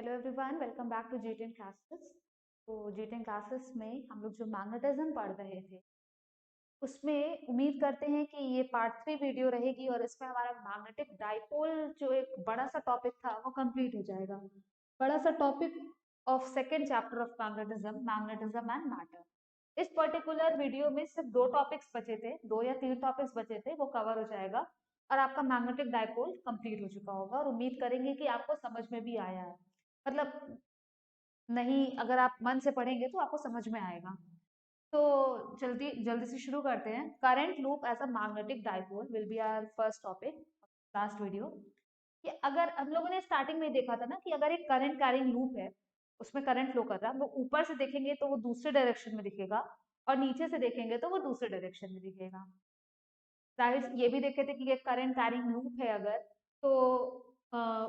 Hello everyone, welcome back to जी10 classes. तो जी10 क्लासेस में हम लोग जो मैग्नेटिज्म पढ़ रहे थे उसमें उम्मीद करते हैं कि ये पार्ट 3 वीडियो रहेगी और इसमें हमारा मैग्नेटिक डाइपोल जो एक बड़ा सा टॉपिक था वो कंप्लीट हो जाएगा। बड़ा सा topic of second chapter of magnetism, magnetism and matter. इस पर्टिकुलर वीडियो में सिर्फ 2 टॉपिक्स बचे थे, 2 या 3 टॉपिक्स बचे थे, वो कवर हो जाएगा और आपका मैग्नेटिक डाइपोल कंप्लीट हो चुका होगा। और उम्मीद करेंगे कि आपको समझ में भी आया है, मतलब नहीं, अगर आप मन से पढ़ेंगे तो आपको समझ में आएगा। तो जल्दी जल्दी से शुरू करते हैं। Current loop as a magnetic dipole will be our first topic last video. कि अगर हम लोगों ने स्टार्टिंग में देखा था ना कि अगर एक करंट कैरिंग लूप है, उसमें करंट फ्लो कर रहा है, वो ऊपर से देखेंगे तो वो दूसरे डायरेक्शन में दिखेगा और नीचे से देखेंगे तो वो दूसरे डायरेक्शन में दिखेगा। जाहिर ये भी देखे थे कि ये करंट कैरिंग लूप है अगर, तो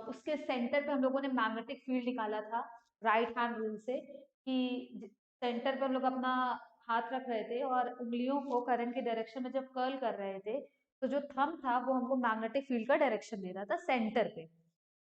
उसके सेंटर पे हम लोगों ने मैग्नेटिक फील्ड निकाला था राइट हैंड रूल से, कि सेंटर पे हम लोग अपना हाथ रख रहे थे और उंगलियों को करंट के डायरेक्शन में जब कर्ल कर रहे थे तो जो थंब था वो हमको मैग्नेटिक फील्ड का डायरेक्शन दे रहा था सेंटर पे।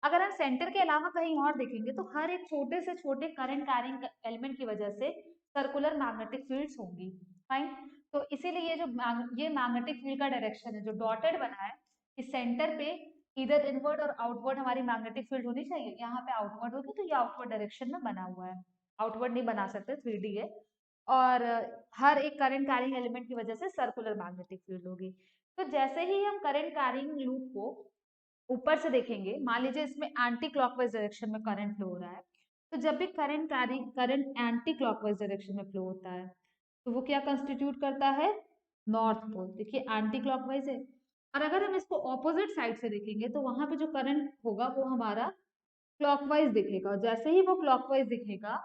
अगर हम सेंटर के अलावा कहीं और देखेंगे तो हर एक छोटे से छोटे करंट कैरिंग एलिमेंट की वजह से सर्कुलर मैग्नेटिक फील्ड्स होंगी। फाइन। तो इसीलिए ये मैग्नेटिक फील्ड का डायरेक्शन है जो डॉटेड बना है कि सेंटर पे इधर इनवर्ड और आउटवर्ड हमारी मैग्नेटिक फील्ड होनी चाहिए। यहाँ पे आउटवर्ड होगी तो ये आउटवर्ड डायरेक्शन में बना हुआ है। आउटवर्ड नहीं बना सकते, 3D है। और हर एक करंट कैरिंग एलिमेंट की वजह से सर्कुलर मैग्नेटिक फील्ड होगी। तो जैसे ही हम करंट कैरिंग लूप को ऊपर से देखेंगे, मान लीजिए इसमें एंटी क्लॉकवाइज डायरेक्शन में करंट फ्लो हो रहा है, तो जब भी करंट एंटी क्लॉकवाइज डायरेक्शन में फ्लो होता है तो वो क्या कंस्टिट्यूट करता है? North pole. देखिए एंटी क्लॉकवाइज है। और अगर हम इसको ऑपोजिट साइड से देखेंगे तो वहां पे जो करंट होगा वो हमारा क्लॉकवाइज दिखेगा। और जैसे ही वो क्लॉकवाइज दिखेगा,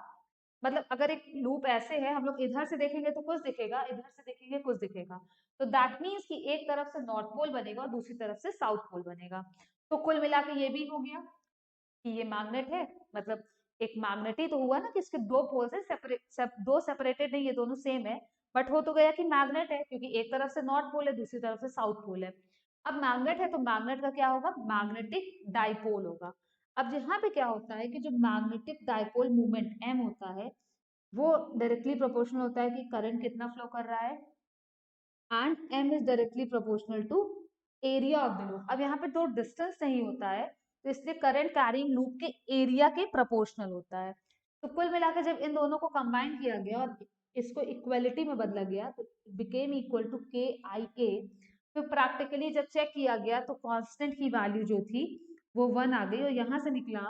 मतलब अगर एक लूप ऐसे है, हम लोग इधर से देखेंगे तो कुछ दिखेगा, इधर से देखेंगे कुछ दिखेगा, तो दैट मीन्स कि एक तरफ से नॉर्थ पोल बनेगा और दूसरी तरफ से साउथ पोल बनेगा। तो कुल मिला के ये भी हो गया कि ये मैग्नेट है। मतलब एक मैग्नेट ही तो हुआ ना कि इसके दो पोल्स है, दो सेपरेटेड नहीं, ये दोनों सेम है, बट हो तो गया कि मैग्नेट है क्योंकि एक तरफ से नॉर्थ पोल है, दूसरी तरफ से साउथ पोल है। अब मैग्नेट है तो मैग्नेट का क्या होगा? मैग्नेटिक डाइपोल होगा। अब यहाँ पे क्या होता है कि जो मैग्नेटिक डाइपोल मूवमेंट एम होता है वो डायरेक्टली प्रोपोर्शनल होता है कि करंट कितना फ्लो कर रहा है, and M is directly proportional to area of the loop. अब यहाँ पे तो डिस्टेंस नहीं होता है, तो इसलिए करंट कैरिंग लूप के एरिया के प्रोपोर्शनल होता है। तो कुल मिलाकर जब इन दोनों को कंबाइन किया गया और इसको इक्वलिटी में बदला गया तो बिकेम इक्वल टू के आई ए। तो प्रैक्टिकली जब चेक किया गया तो कांस्टेंट की वैल्यू जो थी वो 1 आ गई और यहाँ से निकला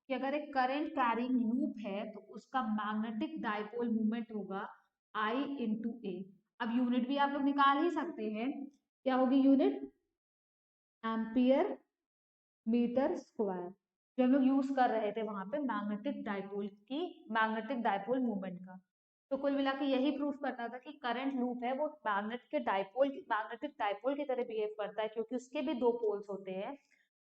कि अगर एक करंट कैरिंग लूप है तो उसका मैग्नेटिक डाइपोल मूवमेंट होगा आई इंटू ए। अब यूनिट भी आप लोग निकाल ही सकते हैं। क्या होगी यूनिट? एम्पियर मीटर स्क्वायर, जो हम लोग यूज कर रहे थे वहां पे मैग्नेटिक डाइपोल मूवमेंट का। तो कुल मिला के यही प्रूफ करता था कि करंट लूप है वो मैग्नेटिक डाइपोल की तरह बिहेव करता है, क्योंकि उसके भी दो पोल्स होते हैं,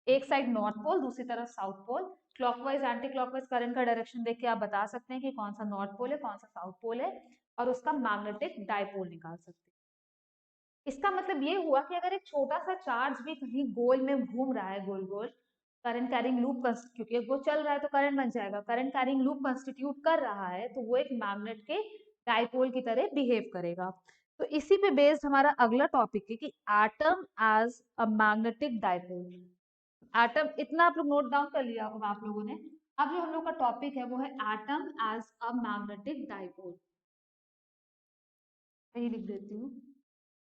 एक साइड नॉर्थ पोल, दूसरी तरफ south pole. Clockwise anti clockwise current का डायरेक्शन देख के आप बता सकते हैं कि कौन सा नॉर्थ पोल है, कौन सा साउथ पोल है, और उसका मैग्नेटिक डाइपोल निकाल सकते हैं। इसका मतलब ये हुआ कि अगर एक छोटा सा चार्ज भी कहीं गोल में घूम रहा है, गोल गोल, करंट कैरिंग लूप, क्योंकि वो चल रहा है तो करंट बन जाएगा, करंट कैरिंग लूप कंस्टिट्यूट कर रहा है तो वो एक मैग्नेट के डाइपोल की तरह बिहेव करेगा। तो इसी पे बेस्ड हमारा अगला टॉपिक है कि atom as a magnetic dipole. Atom इतना आप लोग नोट डाउन कर लिया होगा आप लोगों ने। अब जो हम लोग का टॉपिक है वो है atom as a magnetic dipole. यही लिख देती हूँ,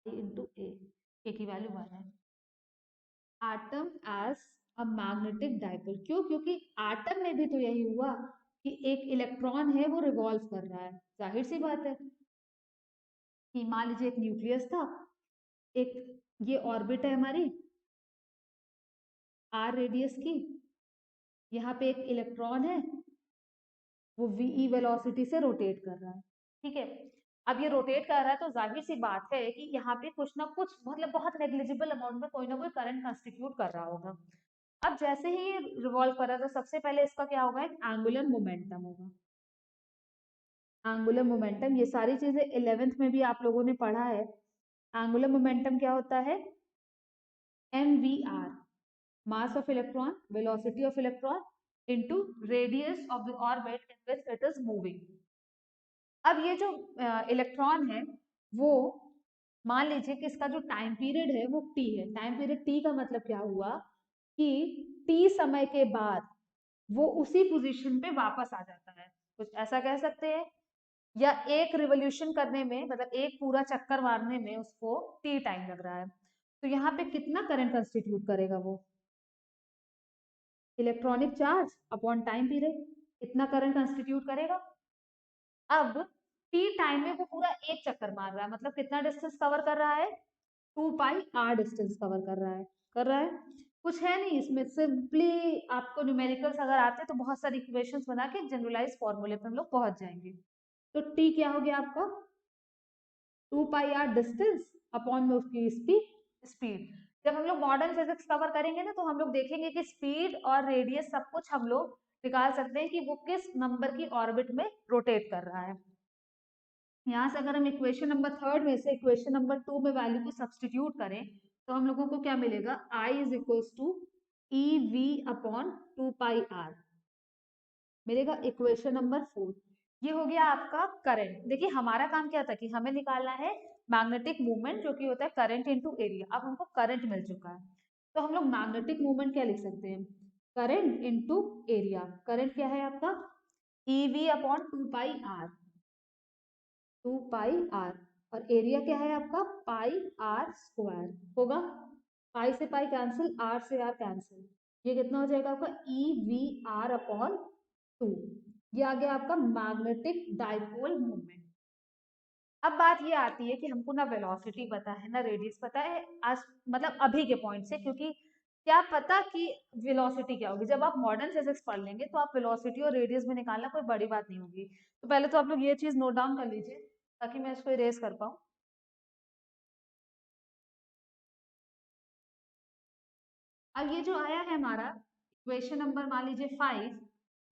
इंटू ए की वैल्यू 1 है। Atom as a magnetic dipole, क्यों? क्योंकि एटम में भी तो यही हुआ कि एक इलेक्ट्रॉन है वो रिवॉल्व कर रहा है। जाहिर सी बात है कि मान लीजिए एक न्यूक्लियस था, एक ये ऑर्बिट है हमारी आर रेडियस की, यहाँ पे एक इलेक्ट्रॉन है वो वी वेलोसिटी से रोटेट कर रहा है। ठीक है। अब ये रोटेट कर रहा है तो जाहिर सी बात है कि यहाँ पे कुछ ना कुछ, मतलब बहुत नेग्लिजिबल अमाउंट में कोई ना कोई करंट कंस्टिट्यूट कर रहा होगा। अब जैसे ही ये रिवॉल्व कर रहा है तो सबसे पहले इसका क्या होगा? एक एंगुलर मोमेंटम होगा। एंगुलर मोमेंटम, ये सारी चीजें 11th में भी आप लोगों ने पढ़ा है। एंगुलर मोमेंटम क्या होता है? M V R, mass of electron, velocity of electron, into radius of the orbit in which it is moving. अब ये जो इलेक्ट्रॉन है वो मान लीजिए कि इसका जो टाइम पीरियड है वो t है। टाइम पीरियड t का मतलब क्या हुआ कि t समय के बाद वो उसी पोजीशन पे वापस आ जाता है, कुछ ऐसा कह सकते हैं। या एक रिवोल्यूशन करने में, मतलब एक पूरा चक्कर मारने में उसको t टाइम लग रहा है। तो यहाँ पे कितना करंट कंस्टिट्यूट करेगा वो? Electronic charge upon time period, कितना करंट कंस्टिट्यूट करेगा? अब t टाइम में वो पूरा एक चक्कर मार रहा है, मतलब कितना डिस्टेंस कवर कर रहा है? 2 पाई r डिस्टेंस कवर कर रहा है। कुछ है नहीं इसमें, सिंपली आपको न्यूमेरिकल्स अगर आते हैं तो बहुत सारी इक्वेशंस बना के जनरलाइज फॉर्मूले पे हम लोग पहुंच जाएंगे। तो t क्या हो गया आपका? 2 पाई r डिस्टेंस अपॉन में उसकी स्पीड। जब हम लोग मॉडर्न फिजिक्स कवर करेंगे ना तो हम लोग देखेंगे कि स्पीड और रेडियस सब कुछ हम लोग निकाल सकते हैं कि वो किस नंबर की ऑर्बिट में रोटेट कर रहा है। यहाँ से अगर हम इक्वेशन नंबर 3 में से इक्वेशन नंबर 2 में वैल्यू को सब्सटीट्यूट करें तो हम लोगों को क्या मिलेगा? I is equals to EV upon 2 pi R मिलेगा, इक्वेशन नंबर 4। ये हो गया आपका करंट। देखिए हमारा काम क्या था कि हमें निकालना है मैग्नेटिक मूवमेंट जो कि होता है करंट इनटू एरिया। अब हमको करंट मिल चुका है तो हम लोग मैग्नेटिक मूवमेंट क्या लिख सकते हैं? Current into area. करंट क्या है आपका? EV upon 2 pi R, 2 pi R, और एरिया क्या है आपका? पाई आर स्क्वायर होगा। पाई से पाई कैंसिल, आर से आर कैंसिल, ये कितना हो जाएगा आपका? E V R upon 2। ये आ गया आपका मैग्नेटिक डाइपोल मूवमेंट। अब बात ये आती है कि हमको ना वेलोसिटी पता है ना रेडियस पता है आज, मतलब अभी के पॉइंट से, क्योंकि क्या पता कि वेलोसिटी क्या होगी। जब आप मॉडर्न फिजिक्स पढ़ लेंगे तो आप वेलोसिटी और रेडियस में निकालना कोई बड़ी बात नहीं होगी। तो पहले तो आप लोग ये चीज नोट डाउन कर लीजिए ताकि मैं इसको इरेज कर पाऊँ। अब ये जो आया है हमारा इक्वेशन नंबर मान लीजिए 5,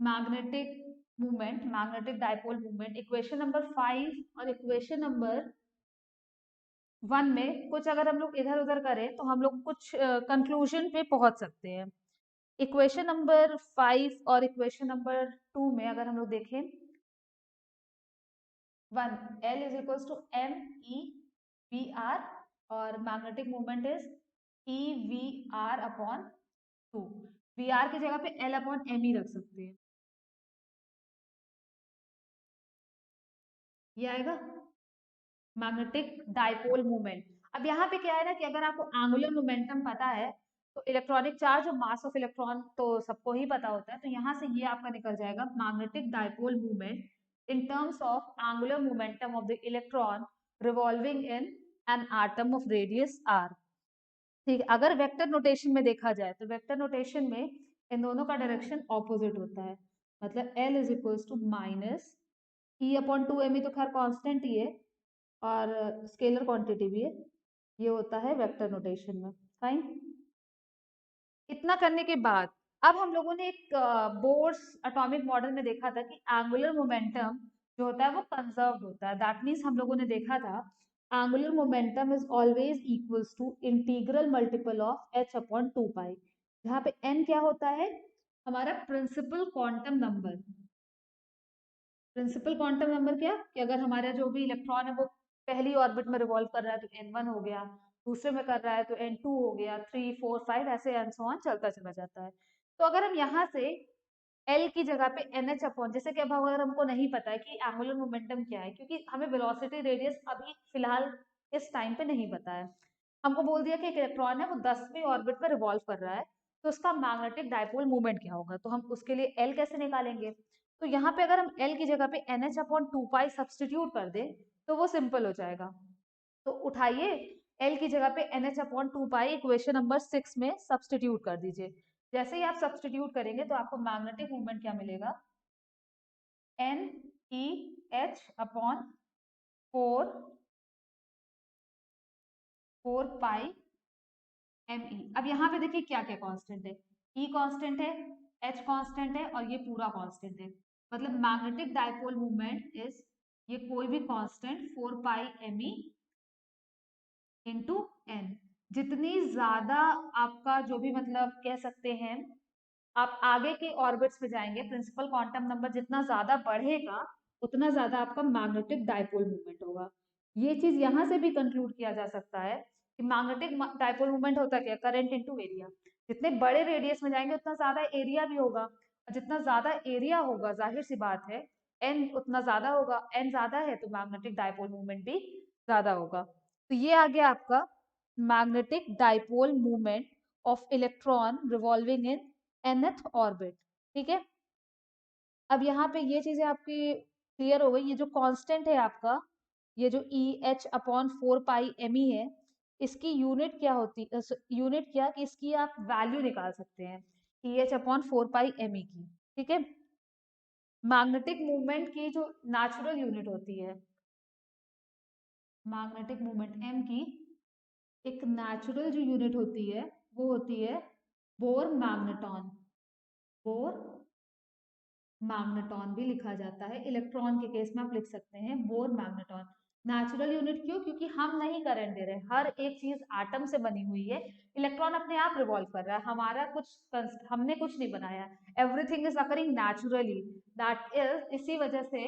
magnetic movement, magnetic dipole movement, equation number 5 और इक्वेशन नंबर 1 में कुछ अगर हम लोग इधर उधर करें तो हम लोग कुछ कंक्लूजन पे पहुंच सकते हैं। इक्वेशन नंबर 5 और इक्वेशन नंबर 2 में अगर हम लोग देखें, 1 L is equals to M E V R और magnetic movement is E V R upon 2। V R की जगह पे एल अपॉन एम ही रख सकते हैं, ये आएगा मैग्नेटिक डाइपोल मूवमेंट। अब यहाँ पे क्या है ना कि अगर आपको एंगुलर मोमेंटम पता है तो इलेक्ट्रॉनिक चार्ज और मास ऑफ इलेक्ट्रॉन तो सबको ही पता होता है, तो यहाँ से ये आपका निकल जाएगा magnetic dipole movement in terms of angular momentum of the electron revolving in an atom of radius R. ठीक है, अगर वेक्टर नोटेशन में देखा जाए तो वेक्टर नोटेशन में इन दोनों का डायरेक्शन ऑपोजिट होता है, मतलब L is equals to minus E upon 2 M, तो खैर कांस्टेंट ही है और स्केलर क्वांटिटी भी है, ये होता है वेक्टर नोटेशन में। फाइन, इतना करने के बाद अब हम लोगों ने एक बोर्स एटॉमिक मॉडल में देखा था कि एंगुलर मोमेंटम जो होता है वो कंजर्व्ड होता है। दैट मीन्स हम लोगों ने देखा था angular momentum is always equals to integral multiple of h upon 2 pi, जहाँ पे n क्या होता है? हमारा principal quantum number. Principal quantum number क्या कि अगर हमारा जो भी इलेक्ट्रॉन है वो पहली ऑर्बिट में रिवॉल्व कर रहा है तो n1 हो गया, दूसरे में कर रहा है तो n2 हो गया, 3 4 5 ऐसे एंड सो ऑन चलता चला जाता है। तो अगर हम यहाँ से L की जगह पे NH अपॉन, जैसे कि अब अगर हमको नहीं पता है कि एंगुलर मोमेंटम क्या है क्योंकि हमें वेलोसिटी रेडियस अभी फिलहाल इस टाइम पे नहीं पता है, हमको बोल दिया कि एक इलेक्ट्रॉन है वो 10वीं ऑर्बिट में रिवॉल्व कर रहा है तो उसका मैग्नेटिक डाइपोल मूवमेंट क्या होगा, तो हम उसके लिए L कैसे निकालेंगे? तो यहाँ पे अगर हम L की जगह पे NH अपॉन 2 पाई सब्सटीट्यूट कर दें तो वो सिंपल हो जाएगा। तो उठाइए L की जगह पे NH अपॉन 2 पाई इक्वेशन नंबर 6 में सब्सटीट्यूट कर दीजिए। जैसे ही आप सब्सटीट्यूट करेंगे तो आपको मैग्नेटिक मूवमेंट क्या मिलेगा? एन ई एच अपॉन 4 पाई एम ई। अब यहाँ पे देखिए क्या क्या कांस्टेंट है, ई कांस्टेंट है, एच कांस्टेंट है और ये पूरा कांस्टेंट है, मतलब मैग्नेटिक डाइपोल मूवमेंट इज ये कोई भी कांस्टेंट 4 पाई एम ई इंटू एन। जितनी ज्यादा आपका जो भी मतलब कह सकते हैं आप आगे के ऑर्बिट्स में जाएंगे, प्रिंसिपल क्वांटम नंबर जितना ज्यादा बढ़ेगा उतना ज्यादा आपका मैग्नेटिक डाइपोल मूवमेंट होगा। ये चीज यहाँ से भी कंक्लूड किया जा सकता है कि मैग्नेटिक डाइपोल मूवमेंट होता क्या, करंट इनटू एरिया। जितने बड़े रेडियस में जाएंगे उतना ज्यादा एरिया भी होगा, और जितना ज्यादा एरिया होगा जाहिर सी बात है एन उतना ज्यादा होगा, एन ज्यादा है तो मैग्नेटिक डाइपोल मूवमेंट भी ज्यादा होगा। तो ये आ गया आपका magnetic dipole movement of electron revolving in nth orbit. ठीक है, अब यहाँ पे ये चीजें आपकी क्लियर हो गई। ये जो कांस्टेंट है आपका, ये जो ई एच अपॉन 4 पाई है, इसकी यूनिट क्या होती है, यूनिट क्या कि इसकी आप वैल्यू निकाल सकते हैं ई एच अपॉन 4 पाई की। ठीक है, मैग्नेटिक मूवमेंट की जो नेचुरल यूनिट होती है, मैग्नेटिक मूवमेंट एम की एक नेचुरल जो यूनिट होती है वो होती है बोर मैग्नेटॉन। बोर मैग्नेटॉन भी लिखा जाता है, इलेक्ट्रॉन के केस में आप लिख सकते हैं बोर मैग्नेटॉन। नेचुरल यूनिट क्यों, क्योंकि हम नहीं करंट दे रहे, हर एक चीज आटम से बनी हुई है, इलेक्ट्रॉन अपने आप रिवॉल्व कर रहा है, हमारा कुछ हमने कुछ नहीं बनाया, everything is occurring naturally, that is इसी वजह से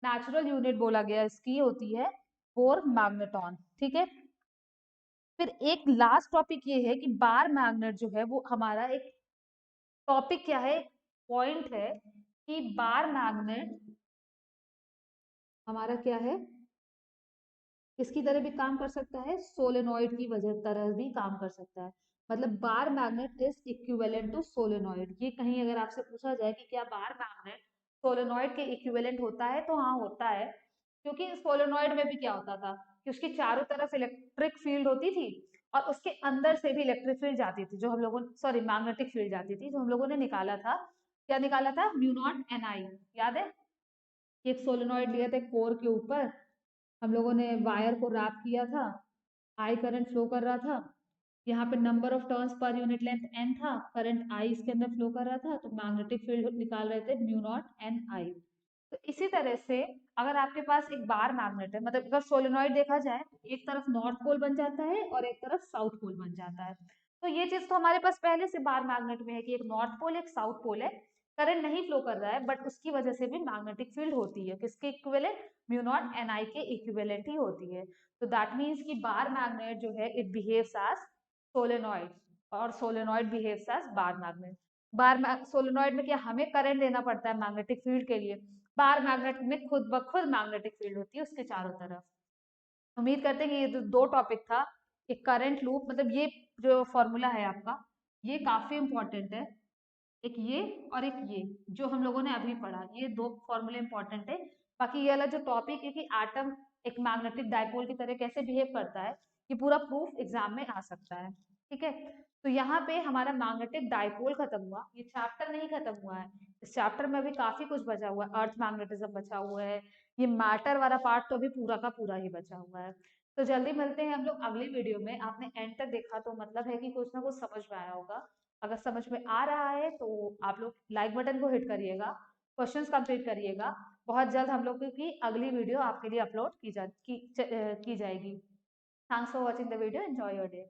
नेचुरल यूनिट बोला गया इसकी होती है बोर मैग्नेटॉन। ठीक है, फिर एक लास्ट टॉपिक ये है कि बार मैग्नेट जो है वो हमारा एक टॉपिक क्या है, पॉइंट है कि बार मैग्नेट हमारा क्या है, इसकी तरह भी काम कर सकता है, सोलेनॉइड की वजह तरह भी काम कर सकता है। मतलब bar magnet is equivalent to solenoid. ये कहीं अगर आपसे पूछा जाए कि क्या बार मैग्नेट सोलेनॉइड के इक्विवेलेंट होता है, तो हाँ होता है, क्योंकि सोलेनॉइड में भी क्या होता था कि उसकी चारों तरफ इलेक्ट्रिक फील्ड होती थी और उसके अंदर से भी इलेक्ट्रिक फील्ड जाती थी, जो हम लोगों सॉरी मैग्नेटिक फील्ड जाती थी, जो हम लोगों ने निकाला था। क्या निकाला था, म्यू नॉट एन आई, याद है? एक सोलेनॉइड लिया था कोर के ऊपर, हम लोगों ने वायर को रैप किया था, आई करंट फ्लो कर रहा था, यहाँ पे number of turns per unit length N था, करंट आई इसके अंदर फ्लो कर रहा था, तो मैग्नेटिक फील्ड निकाल रहे थे म्यू नॉट एन आई। तो इसी तरह से अगर आपके पास एक बार मैग्नेट है, मतलब अगर सोलेनॉइड देखा जाए, एक तरफ नॉर्थ पोल बन जाता है और एक तरफ साउथ पोल बन जाता है। तो ये चीज तो हमारे पास पहले से बार मैग्नेट में है कि एक नॉर्थ पोल एक साउथ पोल है, करंट नहीं फ्लो कर रहा है, बट उसकी वजह से भी मैग्नेटिक फील्ड होती है, किसके इक्विवेलेंट, म्यू नॉट एन आई के इक्विवेलेंट ही होती है। तो दैट मीन्स कि बार मैग्नेट जो है इट बिहेव्स एज सोलेनॉइड, और solenoid behaves as bar magnet. Solenoid में क्या हमें करंट देना पड़ता है मैग्नेटिक फील्ड के लिए, बार मैग्नेट में खुद ब खुद मैग्नेटिक फील्ड होती है उसके चारों तरफ। उम्मीद करते हैं कि ये जो दो टॉपिक था, एक करंट लूप, मतलब ये जो फॉर्मूला है आपका ये काफी इंपॉर्टेंट है, एक ये और एक ये जो हम लोगों ने अभी पढ़ा, ये दो फॉर्मूले इंपॉर्टेंट है। बाकी ये वाला जो टॉपिक है कि एटम एक मैग्नेटिक डाइपोल की तरह कैसे बिहेव करता है, ये पूरा प्रूफ एग्जाम में आ सकता है। ठीक है, तो यहाँ पे हमारा मैग्नेटिक डाइपोल खत्म हुआ, ये चैप्टर नहीं खत्म हुआ है, इस चैप्टर में अभी काफी कुछ बचा हुआ है, अर्थ मैग्नेटिज्म बचा हुआ है, ये मैटर वाला पार्ट तो अभी पूरा का पूरा ही बचा हुआ है। तो जल्दी मिलते हैं हम लोग अगली वीडियो में। आपने एंड तक देखा तो मतलब है कि कुछ ना कुछ समझ में आया होगा। अगर समझ में आ रहा है तो आप लोग लाइक बटन को हिट करिएगा, क्वेश्चंस कंप्लीट करिएगा। बहुत जल्द हम लोग की अगली वीडियो आपके लिए अपलोड की जाएगी। Thanks for watching the video, enjoy your day.